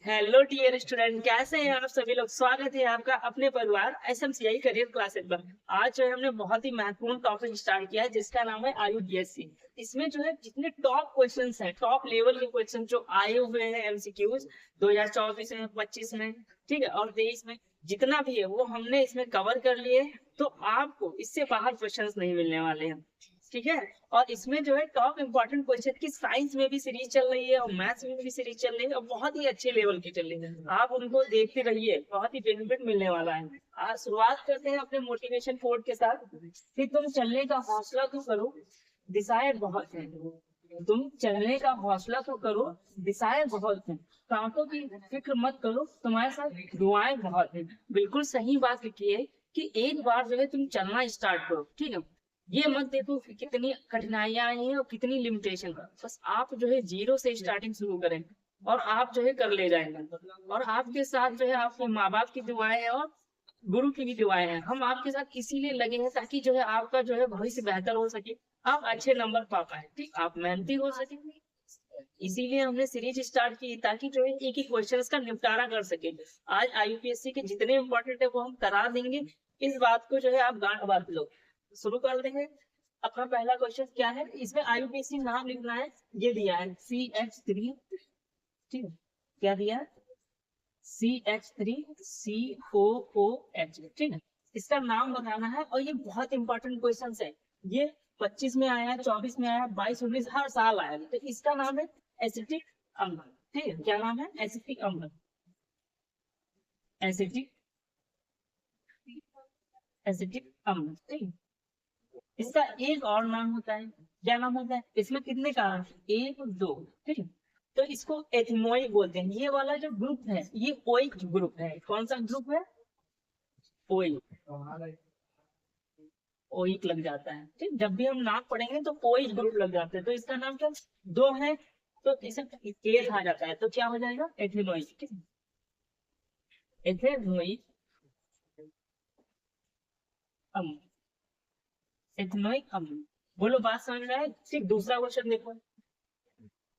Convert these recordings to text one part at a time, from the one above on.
Hello dear student, कैसे हैं आप सभी लोग। स्वागत है आपका अपने परिवार एसएमसीआई करियर क्लासेस पर। आज जो है हमने बहुत ही महत्वपूर्ण टॉपिक स्टार्ट किया है जिसका नाम है आईयूपीएससी। इसमें जो है जितने टॉप क्वेश्चंस हैं, टॉप लेवल के क्वेश्चन जो आए हुए हैं एमसीक्यूज 2024 में, 25 में, ठीक है, और 23 में, जितना भी है वो हमने इसमें कवर कर लिए। तो आपको इससे बाहर क्वेश्चंस नहीं मिलने वाले हैं, ठीक है। और इसमें जो है टॉप इंपॉर्टेंट क्वेश्चन की साइंस में भी सीरीज चल रही है और मैथ्स में भी सीरीज चल रही है और बहुत ही अच्छे लेवल की चल रही है। आप उनको देखते रहिए, बहुत ही बेनिफिट मिलने वाला है। आज शुरुआत करते हैं अपने मोटिवेशन कोट के साथ कि तुम चलने का हौसला तो करो, दिशाएं बहुत है। तुम चलने का हौसला तो करो, दिशाएं बहुत है। कांटों की फिक्र मत करो, तुम्हारे साथ दुआएं बहुत है। बिल्कुल सही बात लिखी है कि एक बार जो है तुम चलना स्टार्ट करो, ठीक है। ये मत देखो कि कितनी कठिनाइयां आई हैं और कितनी लिमिटेशन, बस आप जो है जीरो से स्टार्टिंग शुरू करें और आप जो है कर ले जाएंगे। और आपके साथ जो है आपके माँ बाप की दुआएं हैं और गुरु की भी दुआएं हैं। हम आपके साथ इसीलिए लगे हैं ताकि जो है आपका जो है भविष्य बेहतर हो सके, आप अच्छे नंबर पा पाए, ठीक, आप मेहनती हो सके। इसीलिए हमने सीरीज स्टार्ट की ताकि जो है एक ही क्वेश्चन का निपटारा कर सके। आज आईयूपीएससी के जितने इंपॉर्टेंट है वो हम करा देंगे। इस बात को जो है आप गांठ बांध लो। शुरू कर देंगे। अपना पहला क्वेश्चन क्या है, इसमें आईयूपीएससी नाम लिखना है। ये दिया है CH3, ठीक है, क्या दिया है CH3COOH, ठीक है। इसका नाम बताना है और ये बहुत इंपॉर्टेंट क्वेश्चन है। ये 25 में आया है, 24 में आया है, 22, 19 हर साल आया है। तो इसका नाम है एसिटिक अम्ल, ठीक है। क्या नाम है? एसिटिक अम्ल, एसिटिक एसिटिक अम्ल, ठीक है। इसका एक और नाम होता है, क्या नाम होता है? इसमें कितने कारण? एक, दो, ठीक है। तो इसको एथेनोइक बोलते हैं। ये वाला जो ग्रुप है ये ओइक ग्रुप है। कौन सा ग्रुप है? ओइक, ओइक लग जाता है, ठीक। जब भी हम नाम पढ़ेंगे तो ओइक ग्रुप लग जाते हैं। तो इसका नाम क्या? दो है तो इसे एक आ जाता है, तो क्या हो जाएगा? एथेनोइक, ठीक है। एथेनोइक अम्ल, एथेनोइक अम्ल। बोलो, बात समझ रहा है? ठीक। दूसरा क्वेश्चन देखो,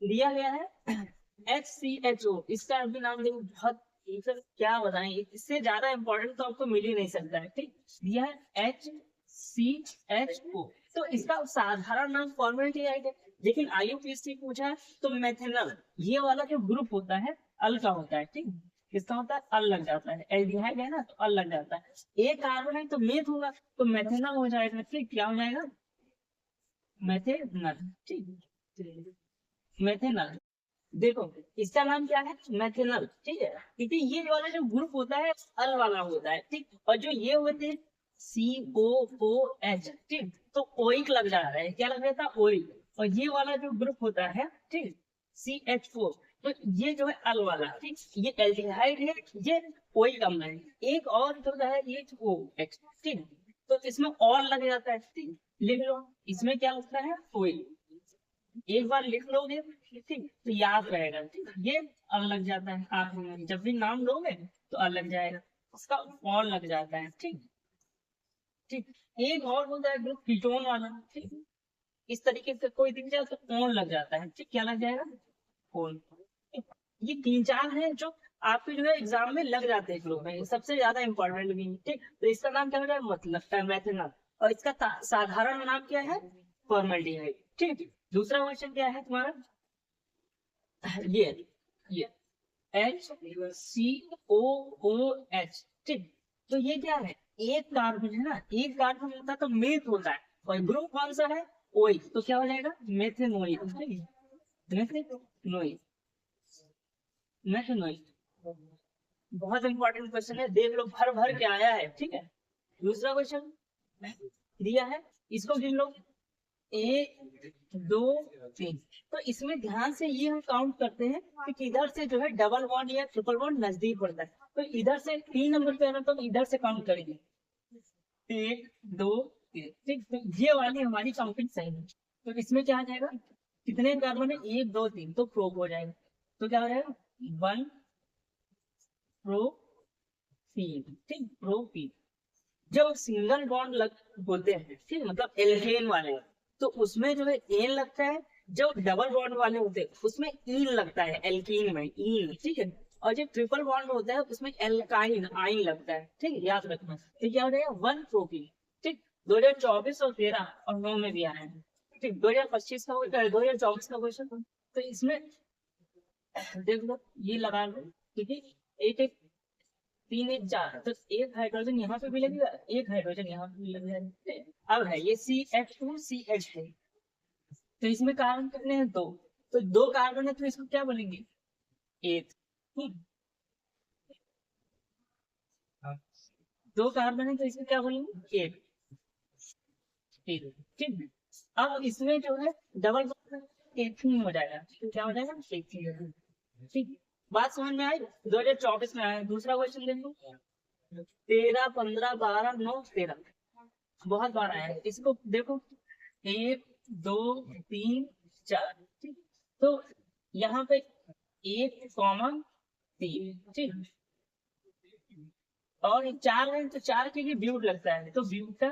दिया गया है HCHO। इसका अभी नाम देखो, बहुत सर क्या बताएं, इससे ज्यादा इंपॉर्टेंट तो आपको मिल ही नहीं सकता है, ठीक। दिया है HCHO, तो इसका साधारण नाम फॉर्मेलिटीहाइड है। लेकिन आईयूपीएससी पूछा है तो मेथेनल, ये वाला जो ग्रुप होता है अल का होता है, ठीक। किसका होता है? अल लग जाता है। एल्डिहाइड है ना, तो अल लग जाता है। एक कार्बन है तो मेथ होगा, तो मेथेनल हो जाएगा, ठीक। क्या हो जाएगा? मेथेनल, ठीक। मेथेनल, देखो इसका नाम क्या है? मेथेनल, ठीक है। क्योंकि ये वाला जो ग्रुप होता है अल वाला होता है, ठीक। और जो ये होते हैं COOH, ठीक, तो ओइक लग जा रहा है। क्या लग रहा था? ओइक। और ये वाला जो ग्रुप होता है, ठीक, CH4, तो ये जो है अल वाला, ठीक, ये एल्डिहाइड है, ये ओइक अम्ल है। एक और जो है HOH, ठीक, तो इसमें और लग जाता है, ठीक। लिख लो, इसमें क्या लगता है? ओइक। एक बार लिख लोगे, ठीक, तो याद रहेगा, ठीक। ये अल लग जाता है, आप जब भी नाम लोगे तो अल लग जाएगा, उसका और लग जाता है, ठीक, ठीक। एक और होता है ग्रुप कीटोन वाला, ठीक। इस तरीके से कोई दिख जाए तो ओन लग जाता है, ठीक। क्या लग जाएगा? ओन। ये तीन चार हैं जो आपके जो है एग्जाम में लग जाते हैं ग्रुप में, सबसे ज्यादा इंपॉर्टेंट भी, ठीक। तो इसका नाम क्या होता है? मतलब मेथेनॉल। और इसका साधारण नाम क्या है? फॉर्मल्डिहाइड, ठीक। दूसरा क्वेश्चन क्या है तुम्हारा? ये HCOOH, ठीक। तो ये क्या है? एक कार्बन है ना, एक कार्बन होता है तो मेथ होता है, और ग्रुप कौन सा है? ओइक, तो क्या हो जाएगा? मेथेनोइक, ठीक। Methanoic, methanoic. बहुत इंपॉर्टेंट क्वेश्चन है, देख लो, भर भर के आया है, ठीक है। दूसरा क्वेश्चन दिया है, इसको गिन लो। 1, 2, 3। तो इसमें ध्यान से ये हम काउंट करते हैं कि किधर से जो है डबल बॉन्ड या ट्रिपल बॉन्ड नजदीक पड़ता है। तो इधर से 3 नंबर पे आना, तो इधर से काउंट करेंगे। 1, 2, 3, ठीक। तो ये वाली हमारी काउंटिंग सही है। तो इसमें क्या आ जाएगा? कितने कार्बन है? 1, 2, 3, तो प्रोप हो जाएगा। तो क्या हो जाएगा? 1 प्रोपीन, ठीक, प्रोपीन। जब सिंगल बॉन्ड लग बोलते हैं, ठीक, मतलब एल्केन वाले, तो उसमें जो है एन लगता है। जब डबल बॉन्ड वाले होते हैं उसमें ईन लगता है, एल्कीन में ईन, ठीक है। और जो ट्रिपल बॉन्ड होता है उसमें एल्काइन आइन लगता है, ठीक है, याद रखना। तो क्या हो जाएगा, 1 प्रोपीन, ठीक। 2024 और 13 और 9 में भी आया है, ठीक। 2025 का 2024 का क्वेश्चन, तो इसमें देख लो ये लगा लो, ठीक है। एक एक 3 1 4, तो एक हाइड्रोजन यहाँ पे भी लगेगा, एक हाइड्रोजन यहाँ पे भी लगेगा। अब है ये CH2 CH3, तो इसमें कार्बन कितने हैं, 2। तो 2 कार्बन है तो इसको क्या बोलेंगे, एथ। 2 कार्बन है तो इसको क्या बोलेंगे, एथ, ठीक। अब इसमें जो है डबल एथीन हो जाएगा, तो क्या हो जाएगा, एथीन, ठीक। बात समझ में आई। 2024 में आया। दूसरा क्वेश्चन देखो, 13 15 12 9 13, बहुत बार आया है। इसको देखो, 1 2 3 4, ठीक। तो यहाँ पे 1 कॉमन 3, ठीक। और 4 है तो 4 के लिए ब्यूट लगता है, तो ब्यूटा,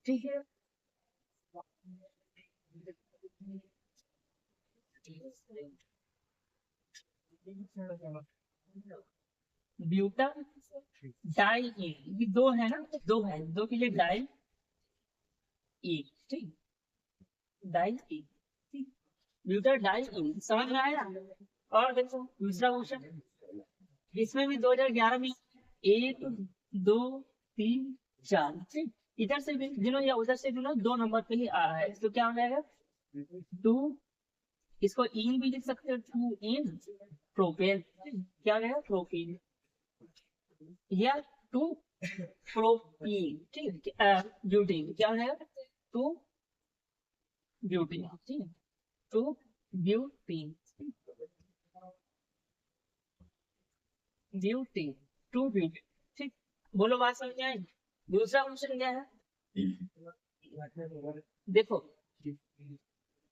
ठीक है। ब्यूटा डाई इन, ये 2 है ना, 2 है, 2 के लिए डाई ई, ठीक, डाई ई, ठीक। ब्यूटा डाई इन, समझ में आया। और देखो दूसरा क्वेश्चन, इसमें भी 2011 में 1 2 3 4, ठीक। इधर से भी गिनो या उधर से गिनो, 2 नंबर पे ही आ रहा है, तो क्या हो जाएगा, 2, इसको इन भी लिख सकते हो, 2 इन प्रोपेन, क्या हो जाएगा, प्रोपीन, या 2 प्रोपीन, ठीक है, ब्यूटीन, क्या हो जाएगा, 2 ब्यूटीन, ठीक है, 2 ब्यूटीन, ब्यूटीन, 2 ब्यूटीन, ठीक। बोलो बात समझ में आई। दूसरा क्वेश्चन क्या है, देखो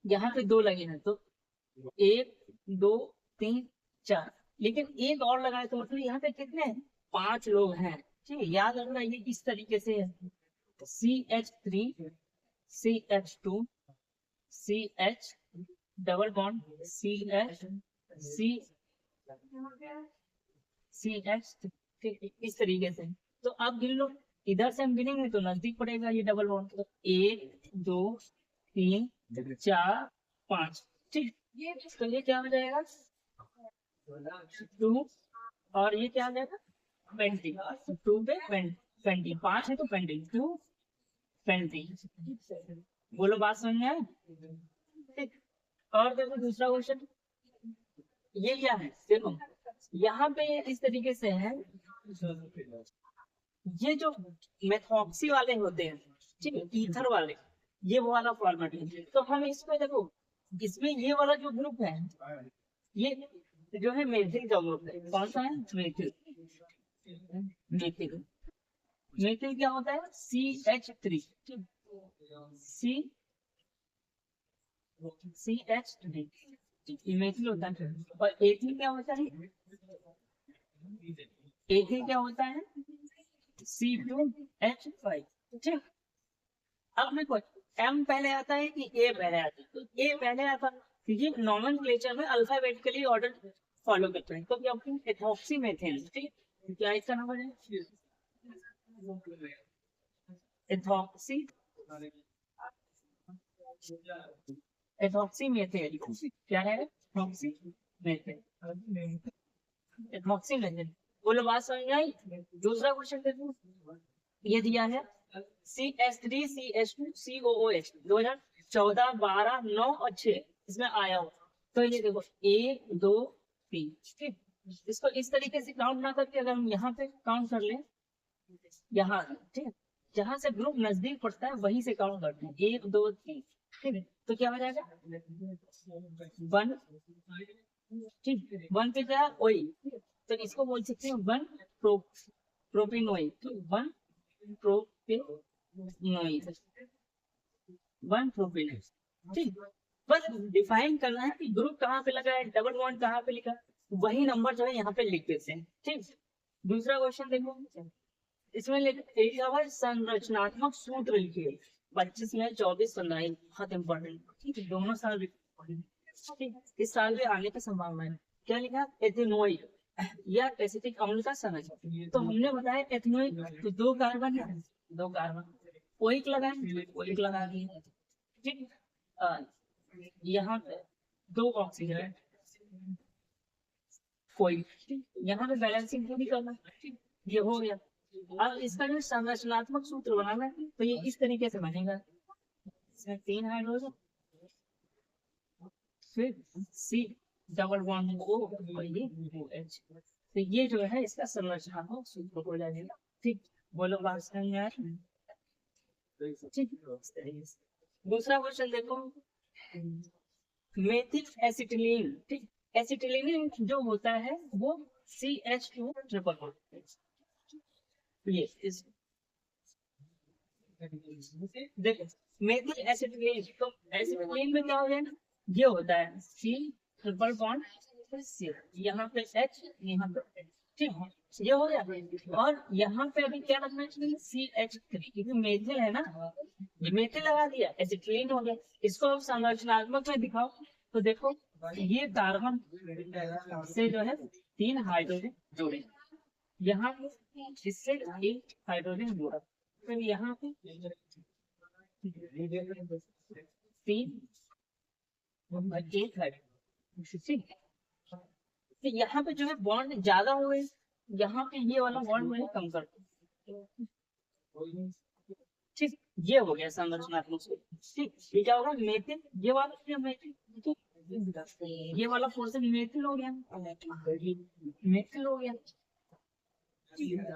यहाँ पे 2 लगे हैं, तो 1 2 3 4, लेकिन एक और लगा है, तो मतलब यहाँ पे कितने हैं, 5 लोग हैं, ठीक है। याद रखना ये इस तरीके से है, CH3 CH2 CH double bond CH CH, ठीक, इस तरीके से। तो अब गिन लो, इधर से हम गिनेंगे तो नजदीक पड़ेगा ये डबल बॉन्ड, तो 1 2 3 4 5, ठीक। तो ये क्या हो जाएगा, 2, और ये क्या हो जाएगा, 20, 2 पे 20, 5 है तो 20, 2 20, बोलो बात समझ में आए, ठीक। और देखो दूसरा क्वेश्चन, ये क्या है, देखो यहाँ पे इस तरीके से है, ये जो मेथॉक्सी वाले होते हैं, ठीक है, ईथर वाले, ये वो वाला फॉर्मेट है। तो हम इसमें देखो, इसमें ये वाला जो ग्रुप है, ये जो है मेथिल का ग्रुप है, कौन सा है, मेथिल, मेथिल, मेथिल क्या होता है, CH3, CH3, मेथिल होता है। और एथिल क्या होता है, एथिल क्या होता है, C2H5, ठीक। अब देखो M पहले आता है कि A पहले आता है, तो A पहले आता है क्योंकि नॉमेनक्लेचर में अल्फाबेटिकली ऑर्डर फॉलो करते हैं। तो क्या एथॉक्सी मेथिल, ठीक, क्या इसका नाम है, एथॉक्सी, एथॉक्सी मेथिल, क्या है, एथॉक्सी मेथिल, एथॉक्सी मेथिल, बोलो बात समझ में आई। दूसरा क्वेश्चन देखो, ये दिया है CH3 CH2 COOH, 2014 12 9 और 6 इसमें आया हो। तो ये देखो 1 2 3, ठीक। इसको इस तरीके से काउंट ना करके अगर हम यहाँ पे काउंट कर लें, यहाँ, ठीक, जहां से ग्रुप नजदीक पड़ता है वहीं से काउंट करते हैं, 1 2 3, ठीक है। तो क्या हो जाएगा, 1, ठीक, 1 पे क्या, ओई, तो इसको बोल सकते हैं 1 प्रोपिनोइड, 1 प्रोपिनोइड, 1 प्रोपिनोइड, ठीक। बस डिफाइन करना है कि ग्रुप कहाँ पे लगा है, डबल बॉन्ड कहाँ पे लिखा, वही नंबर जो है यहाँ पे लिख देते हैं, ठीक। दूसरा क्वेश्चन देखो, इसमें संरचनात्मक सूत्र लिखिए, 25 में 24 15, बहुत इंपॉर्टेंट, ठीक है, दोनों साल ठीक, इस साल भी आने की संभावना है। क्या लिखा, एथेनोइड या एसिटिक अम्ल का संरचना। तो हमने बताया एथेनोइड, तो 2 कार्बन है, 2 कार्बन, ओइक लगाए, ओइक लगा दिए, ठीक। यहाँ पे 2 ऑक्सीजन है, कोई, यहाँ पे बैलेंसिंग पूरी करना, ये हो गया। अब इसका जो संरचनात्मक सूत्र बनाना है तो ये इस तरीके से बनेगा, इसमें 3 हाइड्रोजन, फिर C डबल बॉन्ड O और ये OH, तो ये जो है इसका संरचनात्मक सूत्र हो जाएगा, ठीक। बोलो बात समझ में आया, ठीक। दूसरा क्वेश्चन देखो, मेथिल एसिटिलीन, ठीक। एसिटिलीन जो होता है वो CH2 ट्रिपल बॉन्ड, ये इस देखो मेथिल एसिटिलीन, तो एसिटिलीन में क्या हो जाएगा, ये होता है C ट्रिपल बॉन्ड C, यहाँ पे H, यहाँ पे, ठीक। ये हो गया, और यहाँ पे अभी क्या रखना चाहिए, CH3, क्योंकि मेथिल है ना, ये मेथिल लगा दिया, एसिटिलीन हो गया। इसको अब संरचनात्मक में दिखाओ, तो देखो ये कार्बन से जो है 3 हाइड्रोजन जोड़े, यहाँ पे इससे 1 हाइड्रोजन जोड़ा, फिर यहाँ पे 3 और 1 हाइड्रोजन, ठीक। तो यहाँ पे जो है बॉन्ड ज्यादा हो गए, यहाँ पे ये वाला बॉन्ड मैंने कम कर दिया, ठीक। ये हो गया संरचनात्मक सूत्र, ठीक। ये क्या होगा, मेथिल, ये वाला मेथिल, ठीक, ये वाला पोर्शन मेथिल हो गया, मेथिल हो गया,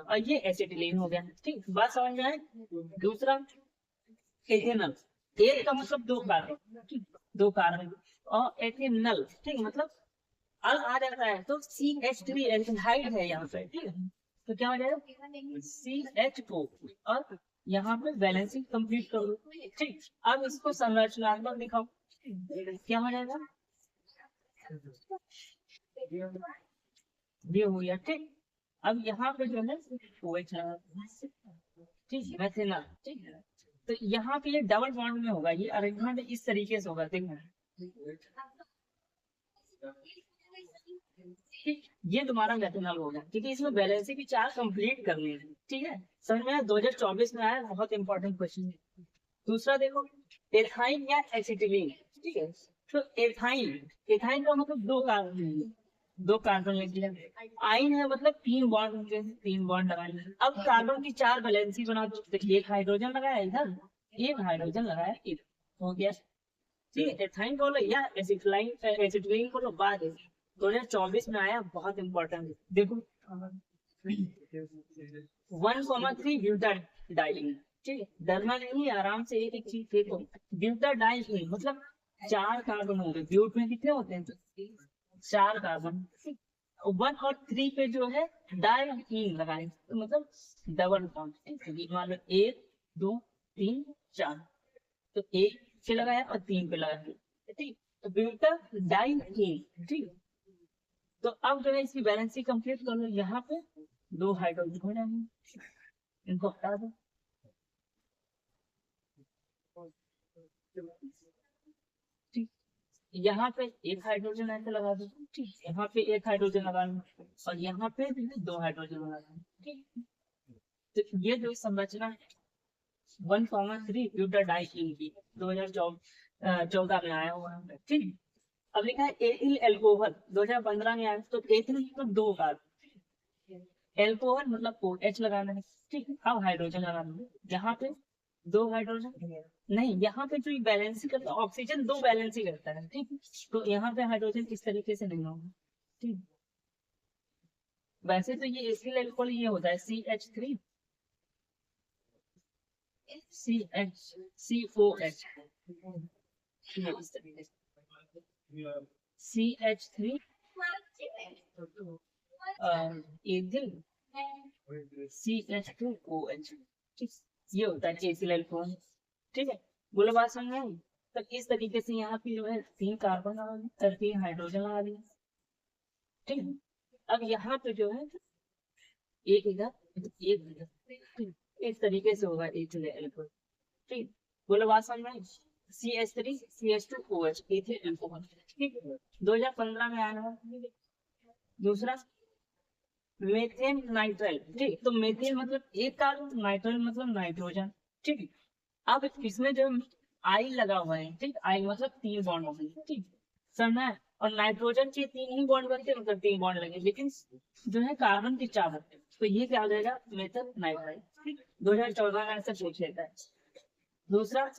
और ये एसिटिलीन हो गया, ठीक। बात समझ में आए। दूसरा एथेनल, एक का मतलब 2 कार्बन, 2 कार्बन, और एथेनल, ठीक, मतलब अल आ जाता है तो CH3 एल्डिहाइड है यहाँ पे, ठीक है, तो क्या हो जाएगा CHO, और यहाँ पे बैलेंसिंग कंप्लीट कर लो, ठीक। अब इसको संरचनात्मक दिखाओ, क्या हो जाएगा, ये हो गया, ठीक। अब यहाँ पे जो है OH लगा, ठीक, मेथिनल, ठीक है। तो यहाँ पे ये डबल बॉन्ड में होगा, ये अरेंजमेंट इस तरीके से होगा, देखो, ठीक। ये तुम्हारा मेथिनल होगा, क्योंकि इसमें बैलेंसिंग की 4 कंप्लीट करनी है, ठीक है। समझ में 2024 में आया, बहुत इंपॉर्टेंट क्वेश्चन है। दूसरा देखो एथाइन या एसिटिलीन, ठीक है। तो एथाइन, एथाइन का मतलब 2 कार्बन, 2 कार्बन लिख लिया, आइन है मतलब 3 बॉन्ड होंगे, 3 बॉन्ड लगा लिया। अब कार्बन की 4 वैलेंसी बना दो, तो 1 हाइड्रोजन लगाया इधर, 1 हाइड्रोजन लगाया इधर, हो गया, ठीक है। एथाइन बोलो या एसिटिलीन बोलो, बाद 2024 में आया, बहुत इंपॉर्टेंट, देखो 1,3 ब्यूटाडाइन, ठीक है। डरना नहीं है, आराम से एक एक चीज देखो, ब्यूटाडाइन मतलब 4 कार्बन होंगे, ब्यूट में कितने होते हैं, 4 कार्बन, 1 और 3 पे जो है डाइईन लगाए, तो मतलब डबल बॉन्ड, मान लो 1 2 3 4, तो 1 पे लगाया और 3 पे लगाया, ठीक। तो ब्यूटाडाइन, ठीक। तो अब जो है इसकी बैलेंसिंग कंप्लीट कर लो, यहाँ पे 2 हाइड्रोजन हो जाएंगे, इनको हटा दो, ठीक। यहाँ पे 1 हाइड्रोजन ऐसे लगा दो, ठीक। यहाँ पे 1 हाइड्रोजन लगा लो, और यहाँ पे 2 हाइड्रोजन लगा लो, ठीक। तो ये जो संरचना है 1,3 ब्यूटाडाइन की 2014 में आया हुआ है, ठीक। अब लिखा है एथिल एल्कोहल 2015 में आया, तो एथिल मतलब 2 कार्बन, एल्कोहल मतलब OH लगाना है, ठीक। अब हाइड्रोजन लगाना है, यहाँ पे 2 हाइड्रोजन, नहीं यहाँ पे जो बैलेंसिंग करता है ऑक्सीजन 2 बैलेंसिंग करता है, ठीक। तो यहाँ पे हाइड्रोजन इस तरीके से नहीं होगा, ठीक। वैसे तो ये एथिल एल्कोहल ये होता है CH3 COH, इस तरीके से CH3 एथिल CH2OH, ठीक। ये होता है एथिल एल्कोहल, ठीक है। बोलो बात समझ में आई। तो इस तरीके से यहाँ पे जो है 3 कार्बन लगा दिया, 3 हाइड्रोजन लगा दिया, ठीक है। अब यहाँ पे जो है एक इधर, एक इधर, ठीक। इस तरीके से होगा एथिल एल्कोहल, ठीक। बोलो बात समझ में आई। CH3 CH2OH एथिल एल्कोहल, ठीक। 2015 में आया है, दूसरा मेथेन नाइट्राइल, ठीक। तो मेथेन मतलब एक कार्बन, नाइट्राइल मतलब नाइट्रोजन, ठीक है। अब इसमें जो आई लगा हुआ है, ठीक, आई मतलब 3 बॉन्ड होंगे, ठीक, समझना है। और नाइट्रोजन के 3 ही बॉन्ड बनते हैं, मतलब 3 बॉन्ड लगे, लेकिन जो है कार्बन के 4 बनते हैं। तो ये क्या हो जाएगा, मेथल नाइट्राइल, ठीक। 2014 में ऐसा पूछ लेता है। दूसरा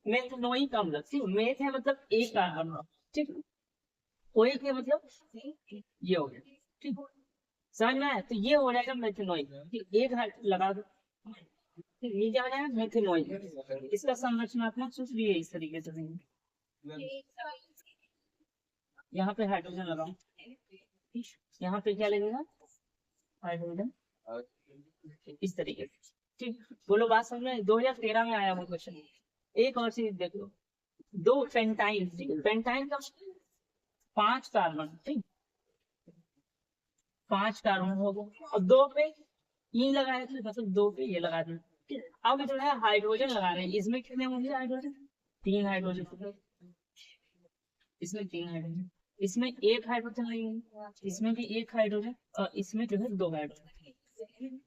मेथनोइक अम्ल, ठीक, मेथ है मतलब एक कार्बन, ठीक, ओइक है मतलब ये हो गया, ठीक, समझ में आया। तो ये हो जाएगा मेथनोइक, ठीक, एक लगा दो, ठीक, ये क्या हो जाएगा मेथनोइक। इसका संरचनात्मक सूत्र भी है इस तरीके से देंगे। यहाँ पे हाइड्रोजन लगाओ, यहाँ पे क्या लगेगा, हाइड्रोजन, इस तरीके से, ठीक। बोलो बात समझ में। 2013 में आया वो क्वेश्चन। एक और चीज देख लो, 2 पेंटाइन, ठीक है, पेंटाइन का 5 कार्बन, ठीक, 5 कार्बन हो गए, और 2 पे ये लगाए थे, मतलब 2 पे ये लगा दिए। अब जो है हाइड्रोजन लगा रहे हैं, इसमें कितने होंगे हाइड्रोजन, 3 हाइड्रोजन, इसमें 3 हाइड्रोजन, इसमें 1 हाइड्रोजन लगेंगे, इसमें भी 1 हाइड्रोजन, और इसमें जो है 2 हाइड्रोजन,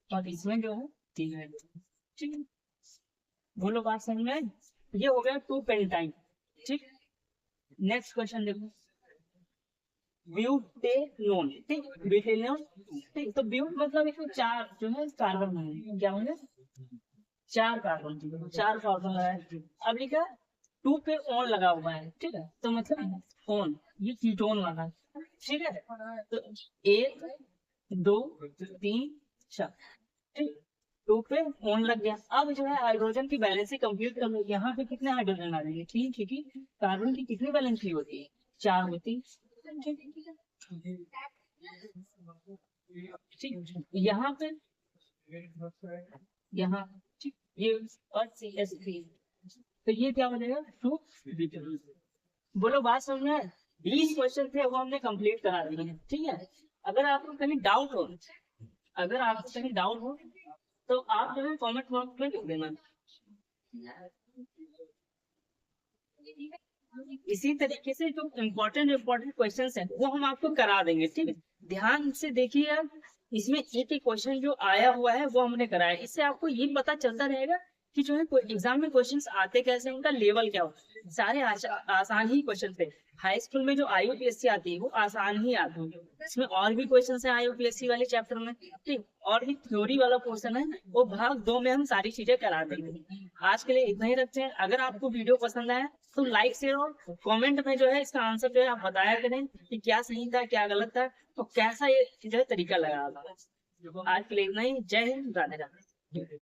और इसमें जो है 3 हाइड्रोजन, ठीक है। बोलो बात समझ में आई? ये हो गया 2 पेंटाइन, ठीक। नेक्स्ट क्वेश्चन देखो, ब्यूटेनोन, ठीक, ब्यूटेनोन, ठीक। तो ब्यूट मतलब इसमें 4 जो है कार्बन है, क्या होंगे 4 कार्बन, 4 कार्बन लगाए। अब लिखा 2 पे ऑन लगा हुआ है, ठीक है, तो मतलब ऑन, ये कीटोन वाला, ठीक है। तो 1 2 3 4, ठीक, 2 पे ऑन लग गया। अब जो है हाइड्रोजन की बैलेंस कंप्यूट कर लो, यहाँ पे कितने हाइड्रोजन आ जाएंगे, ठीक, क्योंकि कार्बन की कितनी बैलेंस होती है, 4 होती, ठीक। ठीक, यहाँ पे, यहाँ, ठीक, ये और CH3, तो ये क्या हो जाएगा 2। बोलो बात समझ में आए? 20 क्वेश्चन थे वो हमने कंप्लीट करा दिए हैं, ठीक है। अगर आपको कहीं डाउट हो, अगर आपको कहीं डाउट हो तो आप जो है कमेंट बॉक्स में लिख देना। इसी तरीके से जो इम्पोर्टेंट क्वेश्चंस हैं वो हम आपको करा देंगे, ठीक है। ध्यान से देखिए आप, इसमें एक एक क्वेश्चन जो आया हुआ है वो हमने कराया, इससे आपको ये पता चलता रहेगा कि जो है एग्जाम में क्वेश्चंस आते कैसे, उनका लेवल क्या होता है। सारे आसान ही क्वेश्चन थे। हाई स्कूल में जो IUPSC आती है वो आसान ही आती है, इसमें और भी क्वेश्चन है IUPSC वाले चैप्टर में, ठीक। और भी थ्योरी वाला पोर्शन है, वो भाग 2 में हम सारी चीजें करा देंगे। आज के लिए इतना ही रखते हैं। अगर आपको वीडियो पसंद आया तो लाइक शेयर और कमेंट में जो है इसका आंसर जो है आप बताया करें कि क्या सही था क्या गलत था, तो कैसा ये जो है तरीका लगा। आज के लिए इतना ही। जय हिंद, राधे राधे।